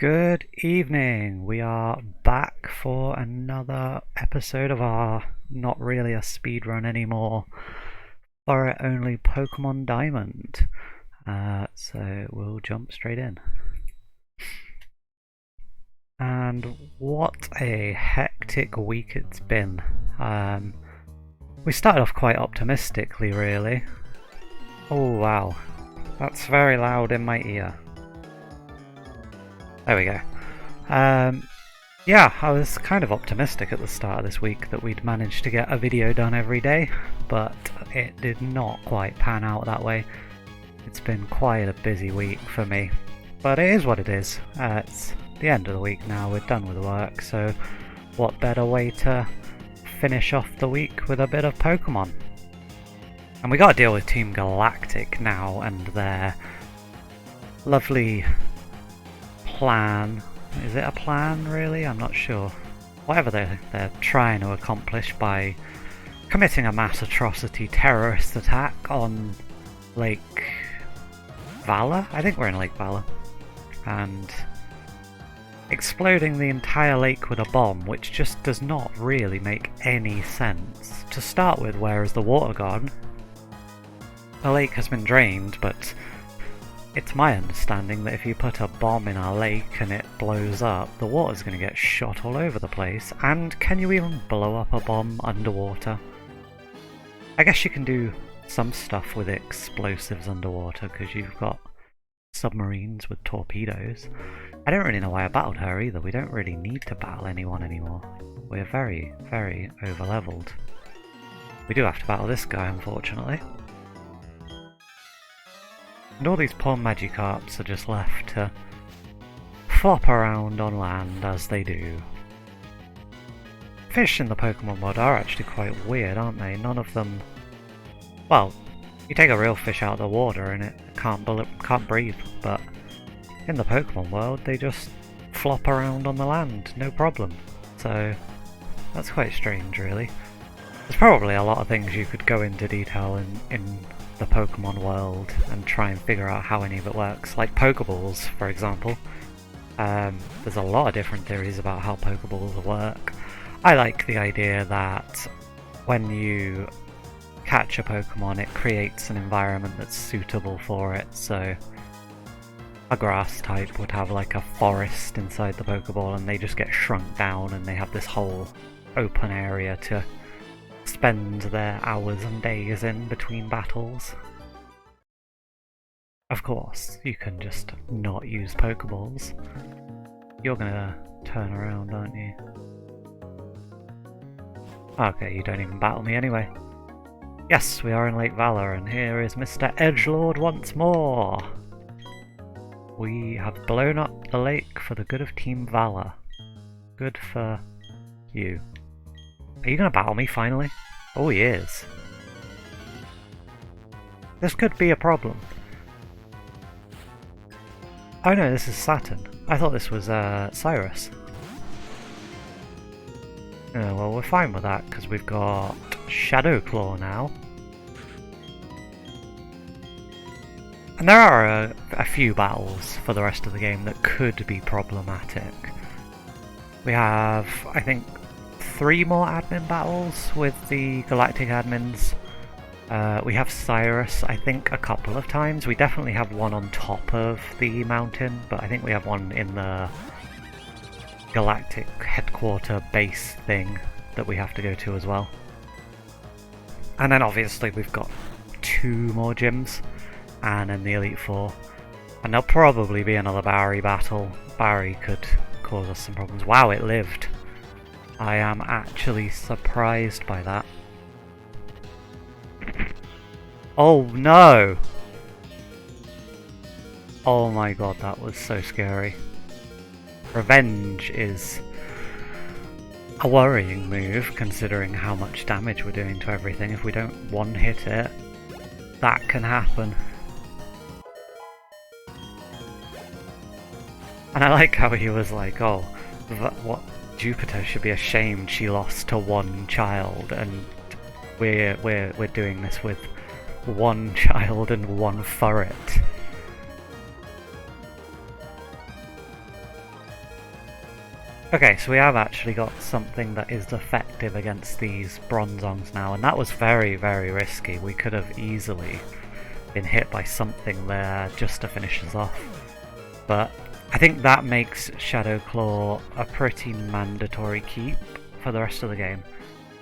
Good evening. We are back for another episode of our not really a speedrun anymore Furret only Pokemon Diamond. So we'll jump straight in. And what a hectic week it's been. We started off quite optimistically, really. Oh wow, that's very loud in my ear. There we go. Yeah, I was kind of optimistic at the start of this week that we'd managed to get a video done every day, but it did not quite pan out that way. It's been quite a busy week for me, but it is what it is. It's the end of the week now, we're done with work, so what better way to finish off the week with a bit of Pokemon? And we gotta deal with Team Galactic now and their lovely plan. Is it a plan, really? I'm not sure. Whatever they're trying to accomplish by committing a mass atrocity terrorist attack on Lake Valor? I think we're in Lake Valor. And exploding the entire lake with a bomb, which just does not really make any sense. To start with, where is the water gone? The lake has been drained, but it's my understanding that if you put a bomb in our lake and it blows up, the water's going to get shot all over the place. And can you even blow up a bomb underwater? I guess you can do some stuff with explosives underwater because you've got submarines with torpedoes. I don't really know why I battled her either. We don't really need to battle anyone anymore. We're very, very over-leveled. We do have to battle this guy, unfortunately. And all these poor Magikarps are just left to flop around on land as they do. Fish in the Pokemon world are actually quite weird, aren't they? None of them... Well, you take a real fish out of the water and it can't breathe, but in the Pokemon world they just flop around on the land, no problem. So that's quite strange, really. There's probably a lot of things you could go into detail in the Pokemon world and try and figure out how any of it works, like Pokeballs, for example. There's a lot of different theories about how Pokeballs work. I like the idea that when you catch a Pokemon, it creates an environment that's suitable for it, so a grass type would have like a forest inside the Pokeball and they just get shrunk down and they have this whole open area to spend their hours and days in between battles. Of course, you can just not use Pokeballs. You're gonna turn around, aren't you? Okay, you don't even battle me anyway. Yes, we are in Lake Valor, and here is Mr. Edgelord once more! We have blown up the lake for the good of Team Valor. Good for you. Are you gonna battle me finally? Oh, he is. This could be a problem. Oh no, this is Saturn. I thought this was Cyrus. Oh, well, we're fine with that because we've got Shadow Claw now. And there are a few battles for the rest of the game that could be problematic. We have, I think, 3 more admin battles with the Galactic admins. We have Cyrus, I think, a couple of times. We definitely have one on top of the mountain, but I think we have one in the Galactic headquarter base thing that we have to go to as well. And then obviously we've got 2 more gyms, and in the Elite Four. And there'll probably be another Barry battle. Barry could cause us some problems. Wow, it lived. I am actually surprised by that. Oh no! Oh my god, that was so scary. Revenge is a worrying move, considering how much damage we're doing to everything. If we don't one-hit it, that can happen. And I like how he was like, oh, what? Jupiter should be ashamed she lost to 1 child, and we're doing this with 1 child and 1 Furret. Okay, so we have actually got something that is effective against these bronzongs now, and that was very, very risky. We could have easily been hit by something there just to finish us off. But I think that makes Shadow Claw a pretty mandatory keep for the rest of the game,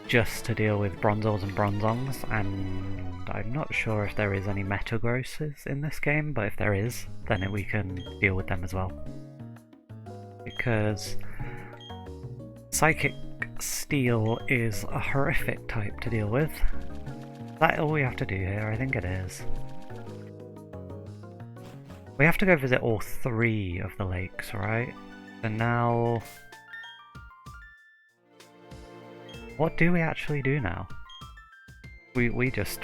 just to deal with bronzors and bronzongs, and I'm not sure if there is any metagrosses in this game, but if there is, then we can deal with them as well. Because Psychic Steel is a horrific type to deal with. Is that all we have to do here? I think it is. We have to go visit all 3 of the lakes, right? And now... what do we actually do now? We just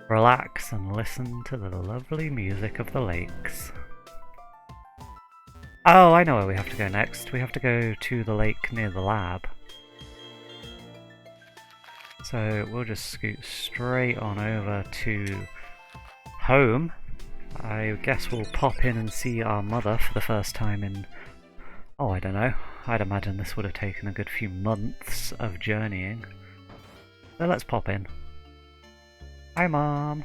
relax and listen to the lovely music of the lakes. Oh, I know where we have to go next. We have to go to the lake near the lab. So we'll just scoot straight on over to home. I guess we'll pop in and see our mother for the first time in... oh, I don't know. I'd imagine this would have taken a good few months of journeying. So let's pop in. Hi, Mom!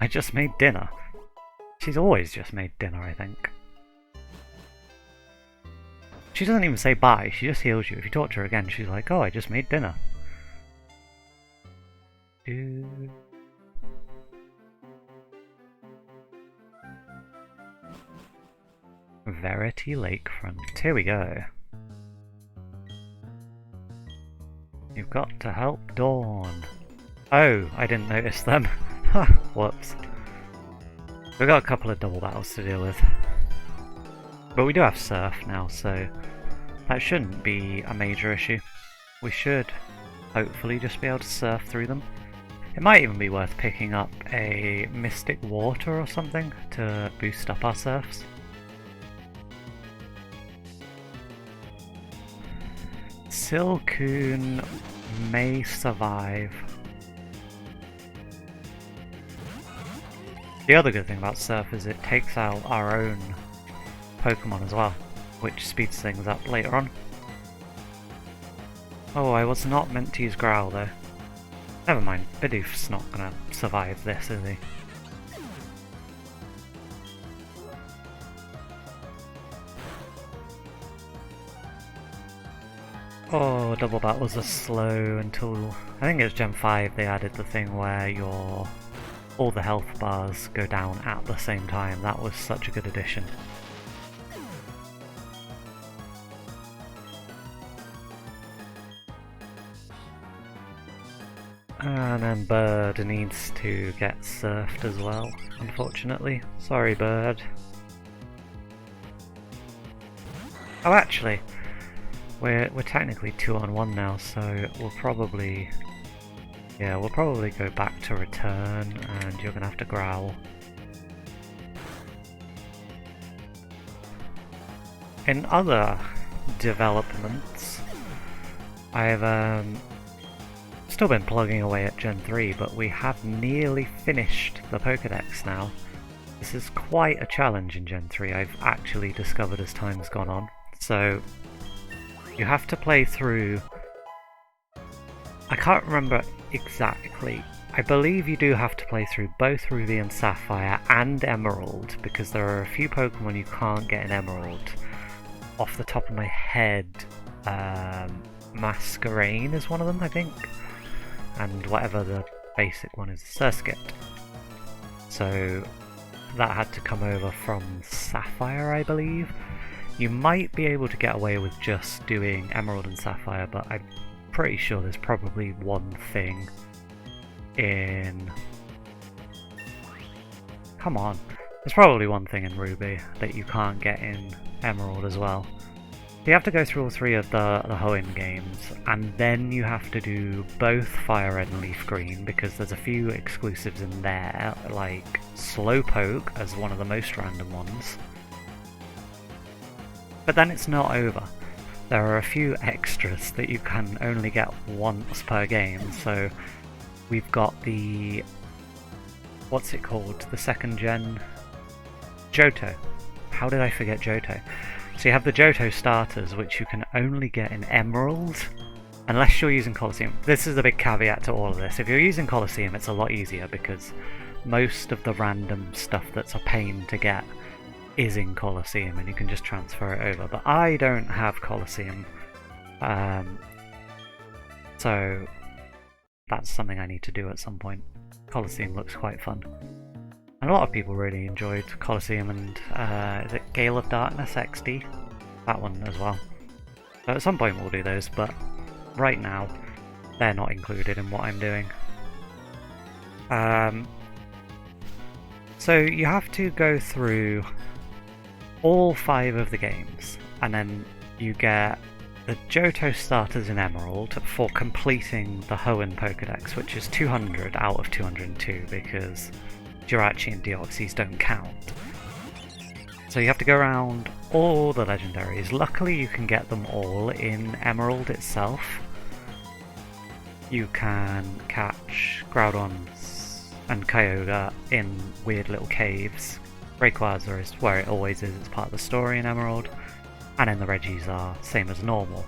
I just made dinner. She's always just made dinner, I think. She doesn't even say bye, she just heals you. If you talk to her again, she's like, oh, I just made dinner. Verity Lakefront. Here we go. You've got to help Dawn. Oh, I didn't notice them. Whoops. We've got a couple of double battles to deal with. But we do have Surf now, so that shouldn't be a major issue. We should hopefully just be able to surf through them. It might even be worth picking up a Mystic Water or something to boost up our surfs. Silcoon may survive. The other good thing about Surf is it takes out our own Pokemon as well, which speeds things up later on. Oh, I was not meant to use Growl though. Never mind, Bidoof's not gonna survive this, is he? Oh, double battles are slow until... I think it was Gen 5 they added the thing where all the health bars go down at the same time. That was such a good addition. And then Bird needs to get surfed as well, unfortunately. Sorry, Bird. Oh, actually, we're technically 2-on-1 now, so we'll probably go back to return, and you're gonna have to growl. In other developments, I've still been plugging away at Gen 3, but we have nearly finished the Pokédex now. This is quite a challenge in Gen 3, I've actually discovered as time's gone on. So, you have to play through... I can't remember exactly. I believe you do have to play through both Ruby and Sapphire and Emerald, because there are a few Pokemon you can't get in Emerald. Off the top of my head, Masquerain is one of them, I think. And whatever the basic one is, Surskit. So that had to come over from Sapphire, I believe. You might be able to get away with just doing Emerald and Sapphire, but I'm pretty sure there's probably one thing in... Come on. There's probably one thing in Ruby that you can't get in Emerald as well. You have to go through all 3 of the Hoenn games, and then you have to do both Fire Red and Leaf Green, because there's a few exclusives in there, like Slowpoke as one of the most random ones. But then it's not over. There are a few extras that you can only get once per game, so we've got the... what's it called? The 2nd gen... Johto. How did I forget Johto? So you have the Johto starters, which you can only get in Emerald, unless you're using Colosseum. This is the big caveat to all of this. If you're using Colosseum, it's a lot easier because most of the random stuff that's a pain to get is in Colosseum, and you can just transfer it over. But I don't have Colosseum, so that's something I need to do at some point. Colosseum looks quite fun. And a lot of people really enjoyed Colosseum and, is it Gale of Darkness XD? That one as well. So at some point we'll do those, but right now they're not included in what I'm doing. So you have to go through all 5 of the games, and then you get the Johto starters in Emerald for completing the Hoenn Pokédex, which is 200 out of 202 because Jirachi and Deoxys don't count. So you have to go around all the legendaries. Luckily you can get them all in Emerald itself. You can catch Groudons and Kyogre in weird little caves. Rayquaza is where it always is, it's part of the story in Emerald. And then the Regis are same as normal.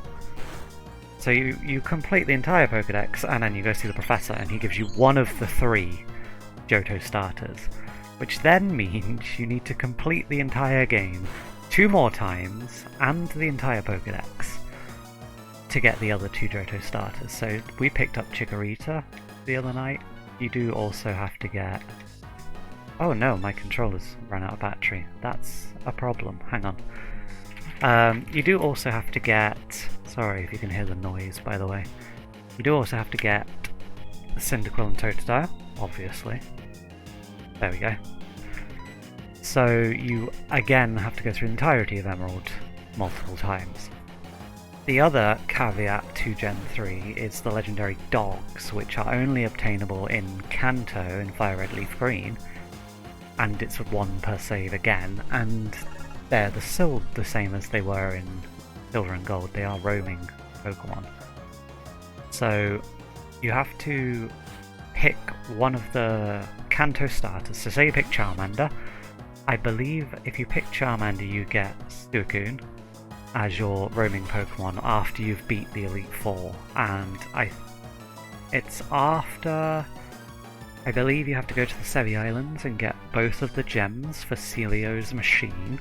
So you complete the entire Pokédex and then you go see the Professor and he gives you one of the 3 Johto starters, which then means you need to complete the entire game 2 more times and the entire Pokédex to get the other 2 Johto starters. So we picked up Chikorita the other night. You do also have to get... Oh no, my controller's run out of battery. That's a problem. Hang on. You do also have to get... Sorry if you can hear the noise, by the way. You do also have to get Cyndaquil and Totodile, obviously. There we go. So you again have to go through the entirety of Emerald multiple times. The other caveat to Gen 3 is the legendary dogs, which are only obtainable in Kanto in Fire Red Leaf Green, and it's 1 per save again, and they're still the same as they were in Silver and Gold. They are roaming Pokemon. So you have to pick one of the Kanto starters. So say you pick Charmander. I believe if you pick Charmander you get Suicune as your roaming Pokemon after you've beat the Elite Four, and it's after... I believe you have to go to the Sevi Islands and get both of the gems for Celio's machine,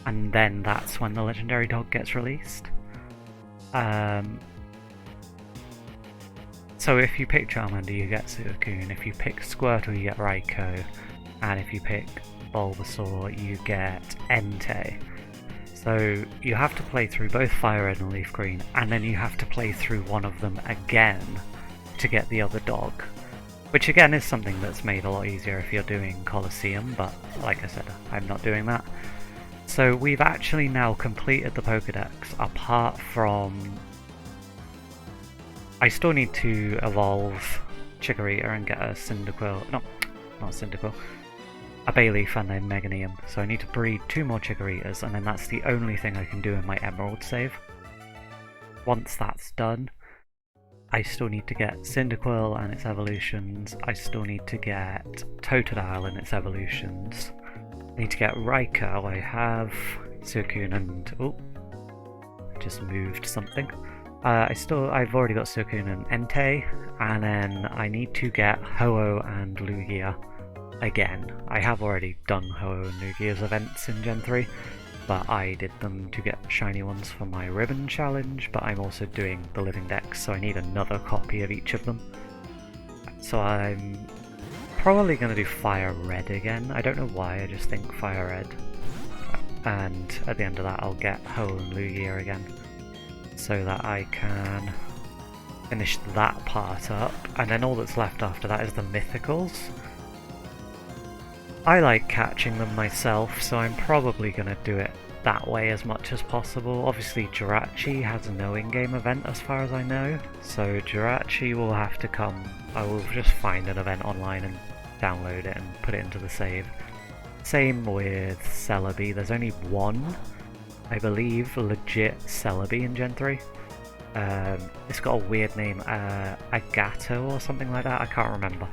and then that's when the legendary dog gets released. So if you pick Charmander you get Suicune, if you pick Squirtle you get Raikou, and if you pick Bulbasaur you get Entei. So you have to play through both Fire Red and Leaf Green, and then you have to play through one of them again to get the other dog. Which again is something that's made a lot easier if you're doing Colosseum, but like I said, I'm not doing that. So we've actually now completed the Pokédex, apart from... I still need to evolve Chikorita and get a Cyndaquil... No, not Cyndaquil. A Bayleaf and a Meganium. So I need to breed 2 more Chikoritas, and then that's the only thing I can do in my Emerald save. Once that's done, I still need to get Cyndaquil and its evolutions. I still need to get Totodile and its evolutions. I need to get Raikou. I have Suicune and... Oh, I just moved something. I've already got Suicune and Entei, and then I need to get Ho-Oh and Lugia again. I have already done Ho-Oh and Lugia's events in Gen 3, but I did them to get shiny ones for my Ribbon Challenge, but I'm also doing the Living Dex, so I need another copy of each of them. So I'm probably going to do Fire Red again. I don't know why, I just think Fire Red. And at the end of that I'll get Ho-Oh and Lugia again, so that I can finish that part up, and then all that's left after that is the Mythicals. I like catching them myself, so I'm probably going to do it that way as much as possible. Obviously Jirachi has no in-game event as far as I know, so Jirachi will have to come. I will just find an event online and download it and put it into the save. Same with Celebi. There's only one, I believe, legit Celebi in Gen 3. It's got a weird name, Agato or something like that, I can't remember.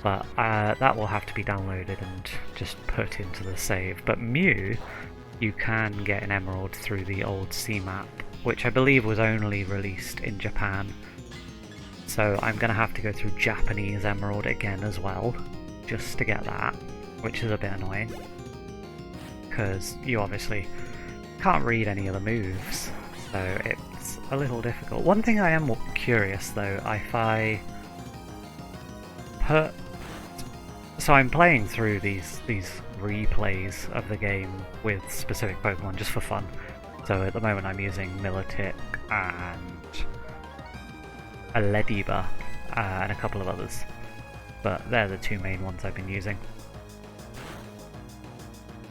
But that will have to be downloaded and just put into the save. But Mew you can get an emerald through the old sea map, which I believe was only released in Japan. So I'm going to have to go through Japanese emerald again as well, just to get that, which is a bit annoying, because you obviously can't read any of the moves, so it's a little difficult. One thing I am curious though, if I put... So I'm playing through these replays of the game with specific Pokemon just for fun. So at the moment I'm using Milotic and a Lediba and a couple of others, but they're the two main ones I've been using.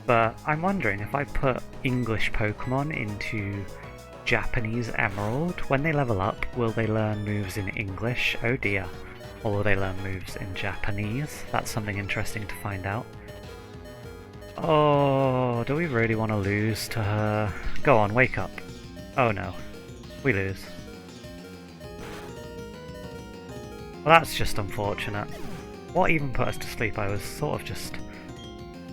But I'm wondering if I put English Pokemon into Japanese Emerald, when they level up, will they learn moves in English? Oh dear. Or will they learn moves in Japanese? That's something interesting to find out. Oh, do we really want to lose to her? Go on, wake up. Oh no, we lose. Well, that's just unfortunate. What even put us to sleep? I was sort of just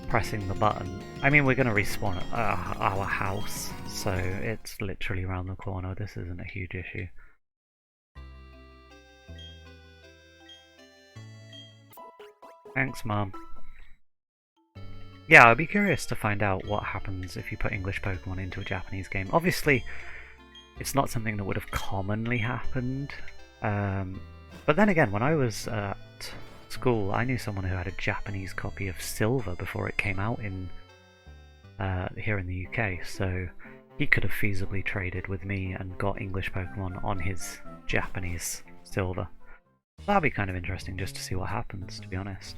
pressing the button. I mean, we're going to respawn at our house, so it's literally around the corner. This isn't a huge issue. Thanks, Mom. Yeah, I'd be curious to find out what happens if you put English Pokemon into a Japanese game. Obviously, it's not something that would have commonly happened. But then again, when I was at school, I knew someone who had a Japanese copy of Silver before it came out in here in the UK, so he could have feasibly traded with me and got English Pokemon on his Japanese Silver. That'd be kind of interesting just to see what happens, to be honest.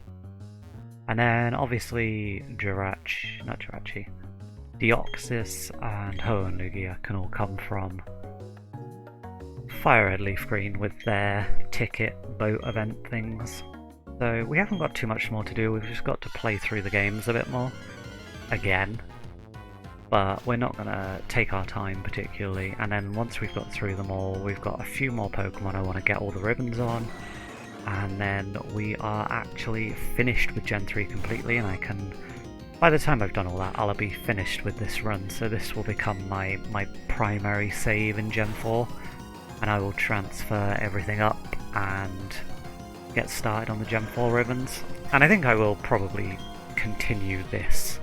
And then obviously Deoxys and Hoenn can all come from Fire Red Leaf Green with their ticket boat event things. So we haven't got too much more to do, we've just got to play through the games a bit more. Again. But we're not going to take our time particularly, and then once we've got through them all, we've got a few more Pokemon I want to get all the ribbons on. And then we are actually finished with Gen 3 completely, and I can... By the time I've done all that, I'll be finished with this run, so this will become my primary save in Gen 4. And I will transfer everything up and get started on the Gen 4 ribbons. And I think I will probably continue this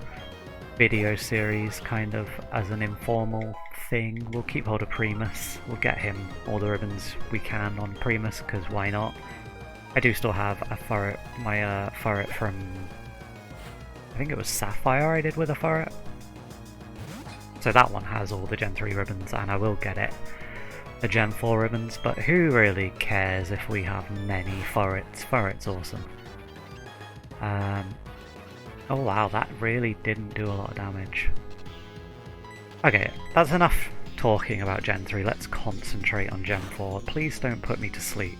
video series kind of as an informal thing. We'll keep hold of Primus, we'll get him all the ribbons we can on Primus, because why not? I do still have a Furret, my Furret from, I think it was Sapphire I did with a Furret. So that one has all the Gen 3 ribbons, and I will get it, the Gen 4 ribbons, but who really cares if we have many Furrets? Furret's awesome. Oh wow, that really didn't do a lot of damage. Okay, that's enough talking about Gen 3, let's concentrate on Gen 4. Please don't put me to sleep.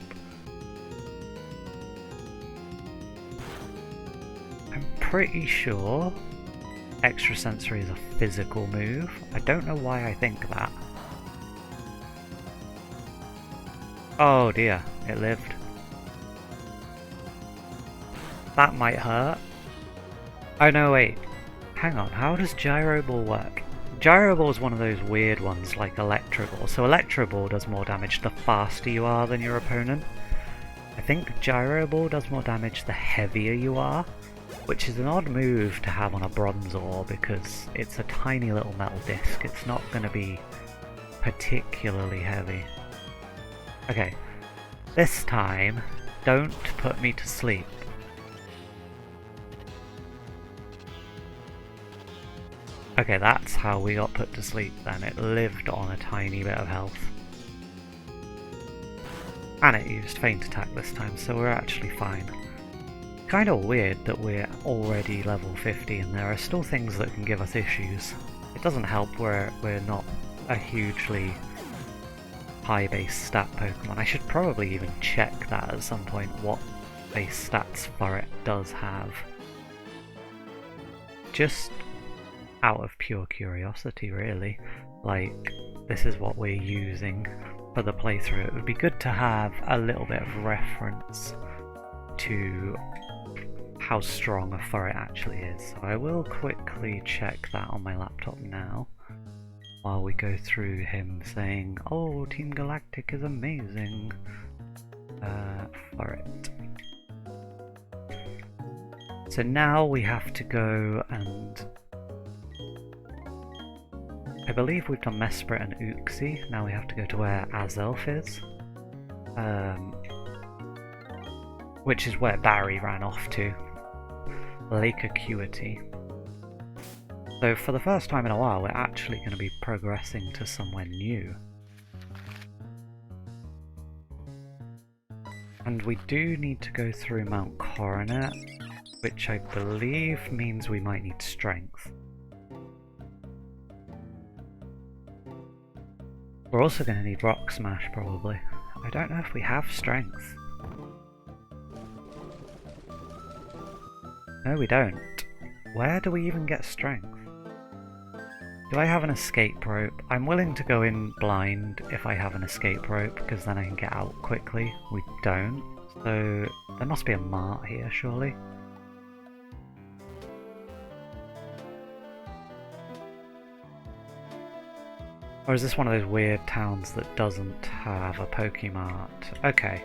I'm pretty sure Extrasensory is a physical move. I don't know why I think that. Oh dear, it lived. That might hurt. Oh no, wait. Hang on, how does Gyro Ball work? Gyro Ball is one of those weird ones like Electro Ball. So Electro Ball does more damage the faster you are than your opponent. I think Gyro Ball does more damage the heavier you are, which is an odd move to have on a Bronzor because it's a tiny little metal disc. It's not going to be particularly heavy. Okay, this time, don't put me to sleep. Okay, that's how we got put to sleep then. It lived on a tiny bit of health. And it used Feint Attack this time, so we're actually fine. Kind of weird that we're already level 50 and there are still things that can give us issues. It doesn't help we're not a hugely high base stat Pokemon. I should probably even check that at some point, what base stats Furret does have. Just out of pure curiosity really, like this is what we're using for the playthrough. It would be good to have a little bit of reference to how strong a Furret actually is. So I will quickly check that on my laptop now, while we go through him saying, "Oh, Team Galactic is amazing." Furret. So now we have to go and... I believe we've done Mesprit and Uxie. Now we have to go to where Azelf is. Which is where Barry ran off to. Lake Acuity. So for the first time in a while, we're actually going to be progressing to somewhere new. And we do need to go through Mount Coronet, which I believe means we might need strength. We're also going to need Rock Smash, probably. I don't know if we have strength. No, we don't. Where do we even get strength? Do I have an escape rope? I'm willing to go in blind if I have an escape rope, because then I can get out quickly. We don't. So there must be a mart here, surely. Or is this one of those weird towns that doesn't have a Pokemart? Okay.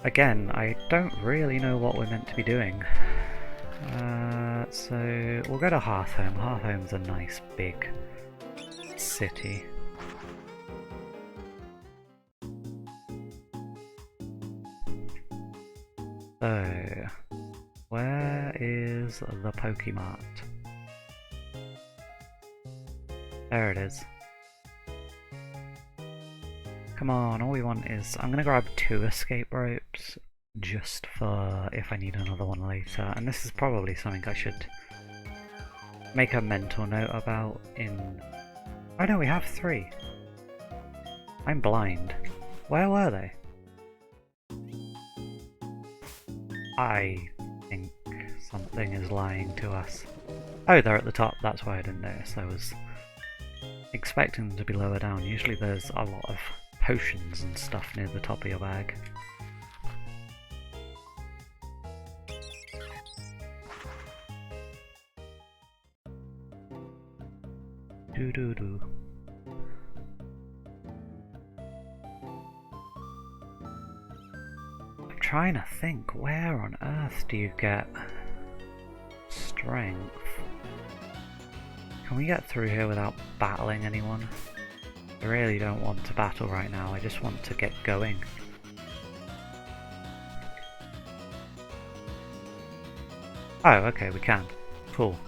Again, I don't really know what we're meant to be doing. So we'll go to Hearthhome. Hearthhome's a nice big city. So, where is the Pokemart? There it is. Come on, all we want is... I'm gonna grab 2 escape ropes, just for if I need another one later. And this is probably something I should make a mental note about in... Oh no, we have 3. I'm blind. Where were they? I think something is lying to us. Oh, they're at the top, that's why I didn't notice. I was expecting them to be lower down. Usually there's a lot of potions and stuff near the top of your bag. Doo-doo-doo. I'm trying to think, where on earth do you get strength? Can we get through here without battling anyone? I really don't want to battle right now, I just want to get going. Oh, okay, we can. Cool.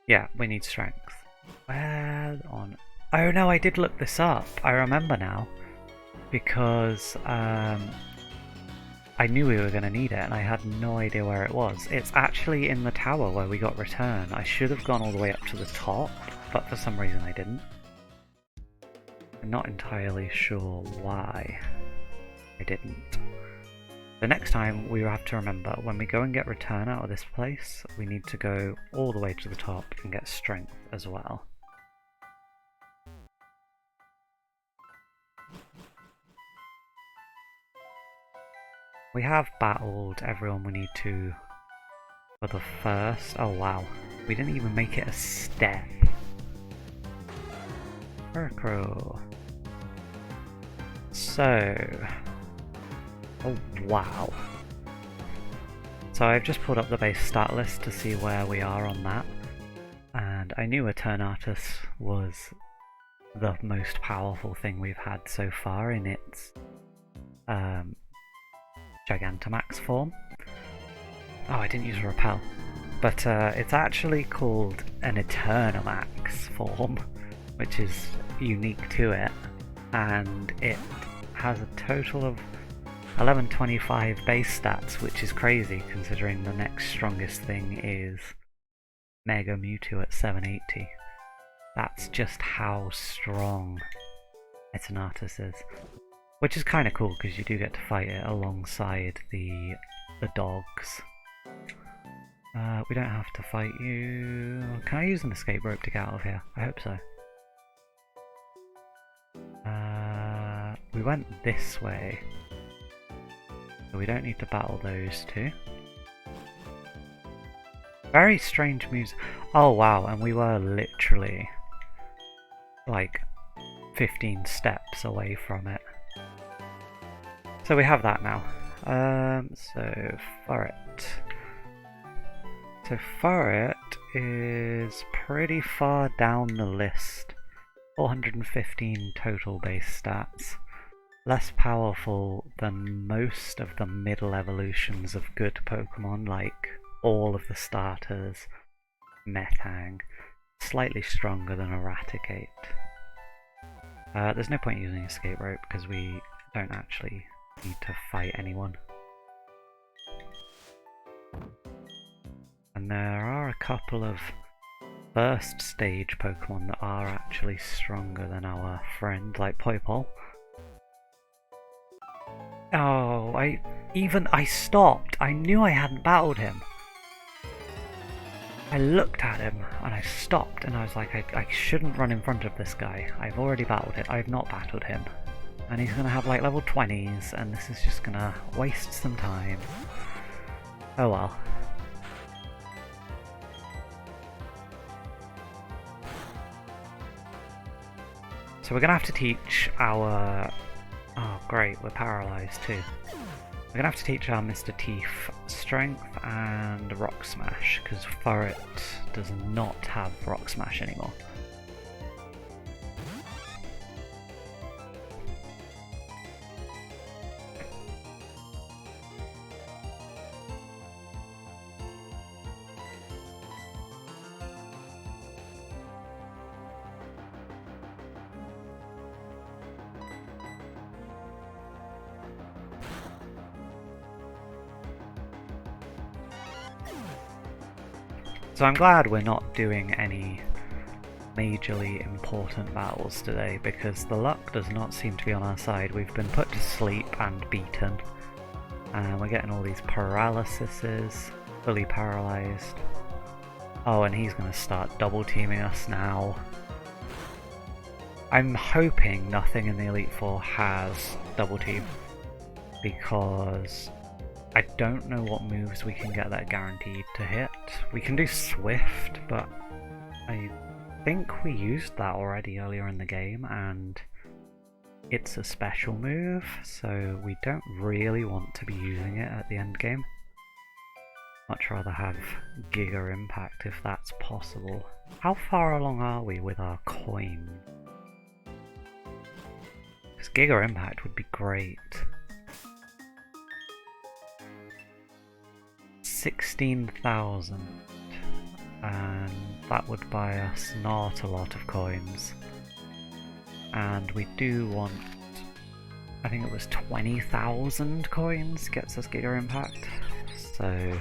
Yeah, we need strength. Where on... Oh no, I did look this up. I remember now. Because I knew we were going to need it and I had no idea where it was. It's actually in the tower where we got return. I should have gone all the way up to the top, but for some reason I didn't. I'm not entirely sure why I didn't. The next time we have to remember, when we go and get return out of this place, we need to go all the way to the top and get strength as well. We have battled everyone we need to for the first... Oh wow, we didn't even make it a step. Murkrow. So... Oh wow. So I've just pulled up the base stat list to see where we are on that. And I knew Eternatus was the most powerful thing we've had so far in its Gigantamax form. Oh, I didn't use Repel. But it's actually called an Eternamax form, which is unique to it. And it has a total of 1125 base stats, which is crazy considering the next strongest thing is Mega Mewtwo at 780. That's just how strong Eternatus is. Which is kind of cool because you do get to fight it alongside the dogs. We don't have to fight you. Can I use an escape rope to get out of here? I hope so. We went this way. So we don't need to battle those two. Very strange music. Oh wow, and we were literally like 15 steps away from it. So we have that now. So Furret. So Furret is pretty far down the list. 415 total base stats. Less powerful than most of the middle evolutions of good Pokemon, like all of the starters. Metang. Slightly stronger than Eradicate. There's no point using Escape Rope because we don't actually need to fight anyone. And there are a couple of first stage Pokemon that are actually stronger than our friend, like Poipole. Oh, I stopped. I knew I hadn't battled him. I looked at him and I stopped and I was like, I shouldn't run in front of this guy. I've already battled it. I've not battled him. And he's gonna have like level 20s and this is just gonna waste some time. Oh well. So we're gonna have to teach our... Oh great, we're paralysed too. We're gonna have to teach our Mr. Teeth Strength and Rock Smash, because Furret does not have Rock Smash anymore. So I'm glad we're not doing any majorly important battles today, because the luck does not seem to be on our side. We've been put to sleep and beaten, and we're getting all these paralyses, fully paralysed. Oh, and he's going to start double teaming us now. I'm hoping nothing in the Elite Four has double team, because I don't know what moves we can get that are guaranteed to hit. We can do Swift, but I think we used that already earlier in the game, and it's a special move, so we don't really want to be using it at the end game. Much rather have Giga Impact if that's possible. How far along are we with our coin? Because Giga Impact would be great. 16,000, and that would buy us not a lot of coins, and we do want, I think it was 20,000 coins gets us Giga Impact, so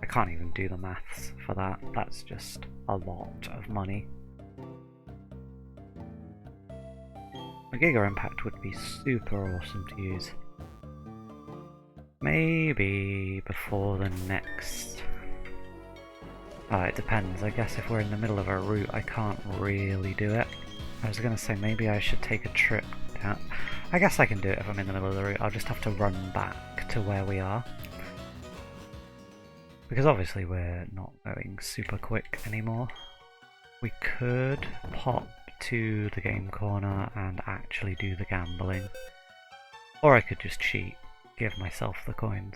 I can't even do the maths for that. That's just a lot of money. A Giga Impact would be super awesome to use. Maybe before the next... it depends. I guess if we're in the middle of a route, I can't really do it. I was going to say maybe I should take a trip down. I guess I can do it if I'm in the middle of the route. I'll just have to run back to where we are. Because obviously we're not going super quick anymore. We could pop to the game corner and actually do the gambling. Or I could just cheat. Give myself the coins.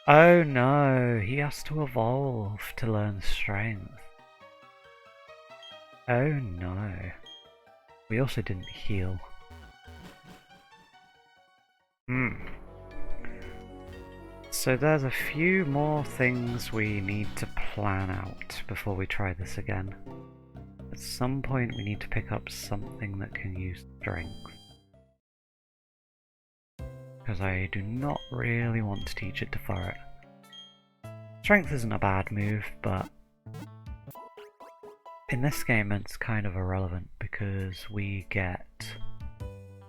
Oh no, he has to evolve to learn strength. Oh no. We also didn't heal. So there's a few more things we need to plan out before we try this again. At some point we need to pick up something that can use strength. Because I do not really want to teach it to Furret. Strength isn't a bad move, but in this game it's kind of irrelevant because we get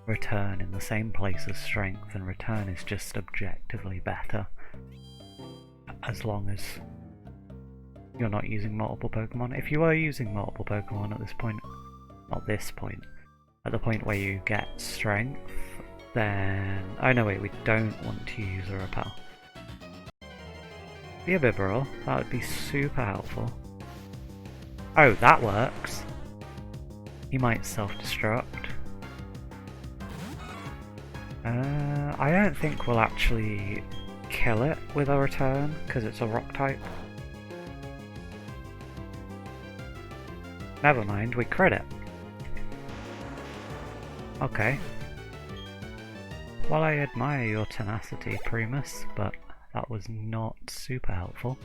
Return in the same place as Strength, and Return is just objectively better. As long as you're not using multiple Pokemon. If you are using multiple Pokemon at this point, not this point, at the point where you get Strength, then... Oh no wait, we don't want to use a repel. Be a Bibarel, that would be super helpful. Oh, that works. He might self-destruct. I don't think we'll actually kill it with a return, because it's a rock type. Never mind, we crit it. Okay. Well, I admire your tenacity, Primus, but that was not super helpful.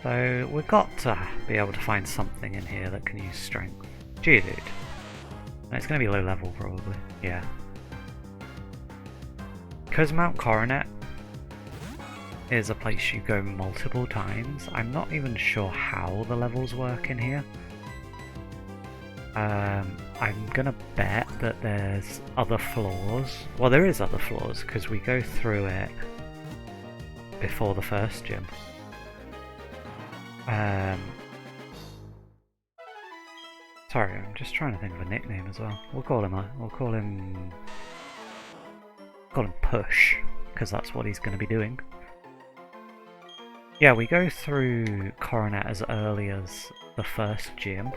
So we've got to be able to find something in here that can use strength. Geodude. And it's going to be low level probably, yeah. Because Mount Coronet is a place you go multiple times, I'm not even sure how the levels work in here. I'm gonna bet that there's other floors. Well, there is other floors because we go through it before the first gym. Sorry, I'm just trying to think of a nickname as well. We'll call him Push, because that's what he's going to be doing. Yeah, we go through Coronet as early as the first gym,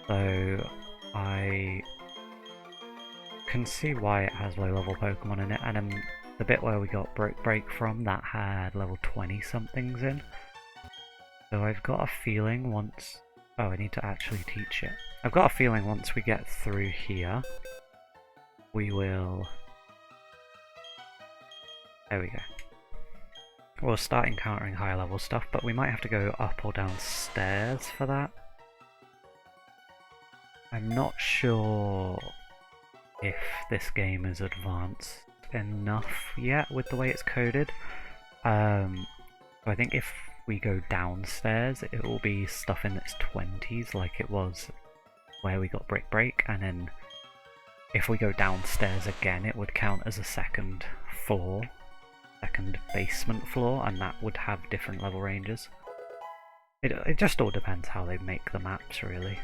so I can see why it has low level Pokemon in it, and the bit where we got Break from, that had level 20 somethings in. So I've got a feeling once... Oh, I need to actually teach it. I've got a feeling once we get through here, we will... There we go. We'll start encountering higher level stuff, but we might have to go up or down stairs for that. I'm not sure if this game is advanced enough yet with the way it's coded. I think if we go downstairs, it will be stuff in its 20s like it was where we got Break, and then if we go downstairs again, it would count as a second floor. Second basement floor, and that would have different level ranges. It just all depends how they make the maps, really.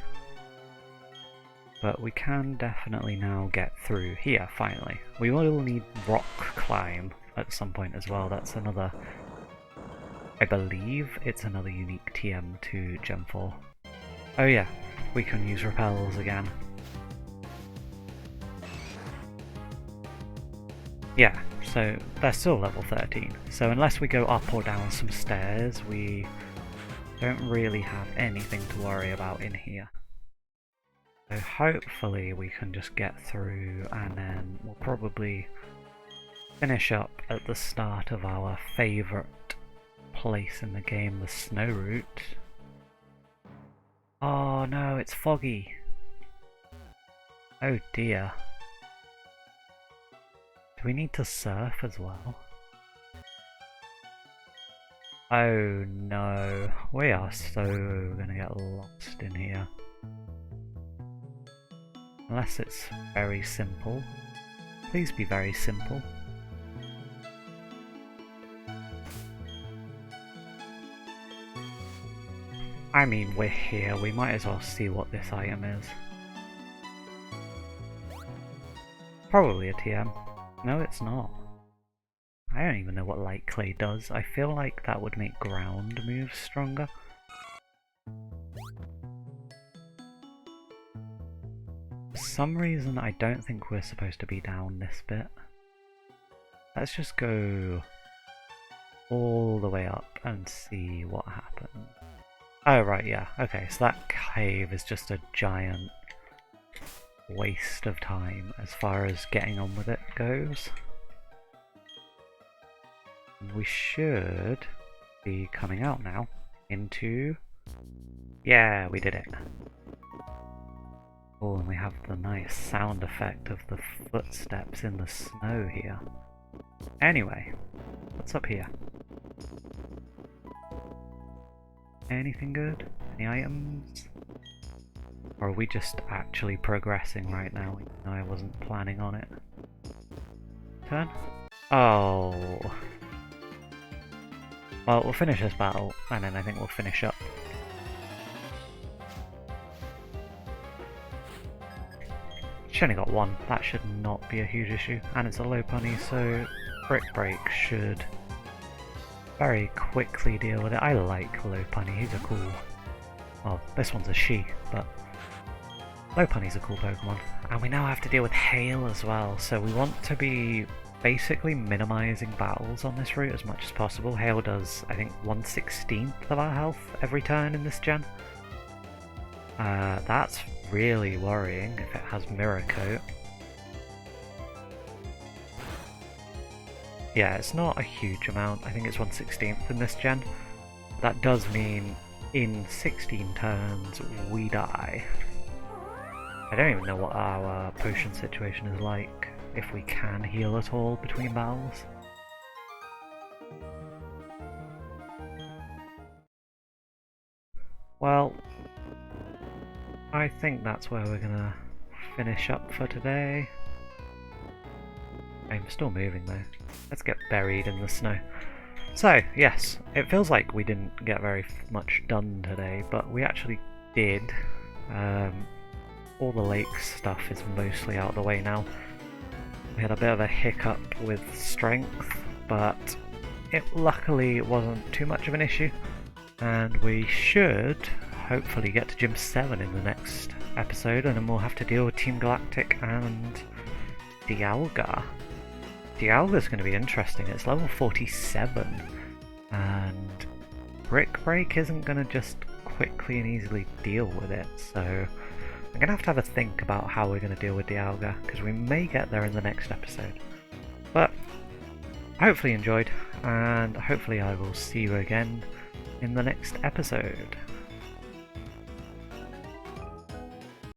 But we can definitely now get through here, finally. We will need rock climb at some point as well. That's another... I believe it's another unique TM to Gen 4. Oh yeah, we can use repels again. Yeah, so they're still level 13. So unless we go up or down some stairs, we don't really have anything to worry about in here. So hopefully we can just get through, and then we'll probably finish up at the start of our favourite place in the game, the snow route. Oh no, it's foggy. Oh dear. Do we need to surf as well? Oh no, we are so gonna get lost in here. Unless it's very simple. Please be very simple. I mean, we're here, we might as well see what this item is. Probably a TM. No, it's not. I don't even know what Light Clay does. I feel like that would make ground moves stronger. For some reason, I don't think we're supposed to be down this bit. Let's just go all the way up and see what happens. Oh right, yeah, okay, so that cave is just a giant waste of time as far as getting on with it goes. We should be coming out now into... Yeah, we did it. Oh, and we have the nice sound effect of the footsteps in the snow here. Anyway, what's up here? Anything good? Any items? Or are we just actually progressing right now? No, I wasn't planning on it. Turn? Oh. Well, we'll finish this battle, and then I think we'll finish up. She only got one, that should not be a huge issue, and it's a low punny, so Brick Break should very quickly deal with it. I like low punny, he's a cool... well, this one's a she, but low punny's a cool Pokemon. And we now have to deal with Hail as well, so we want to be basically minimizing battles on this route as much as possible. Hail does, I think, 1/16 of our health every turn in this gen. That's really worrying if it has Mirror Coat. Yeah, it's not a huge amount, I think it's 1/16 in this gen. That does mean in 16 turns we die. I don't even know what our potion situation is like, if we can heal at all between battles. Well, I think that's where we're gonna finish up for today. I'm still moving though. Let's get buried in the snow. So, yes, it feels like we didn't get very much done today, but we actually did. All the lake stuff is mostly out of the way now. We had a bit of a hiccup with strength, but it luckily wasn't too much of an issue. And we should hopefully get to Gym 7 in the next episode, and then we'll have to deal with Team Galactic and Dialga. Dialga's going to be interesting, it's level 47, and Brick Break isn't going to just quickly and easily deal with it, so I'm going to have a think about how we're going to deal with Dialga, because we may get there in the next episode. But hopefully you enjoyed, and hopefully I will see you again in the next episode.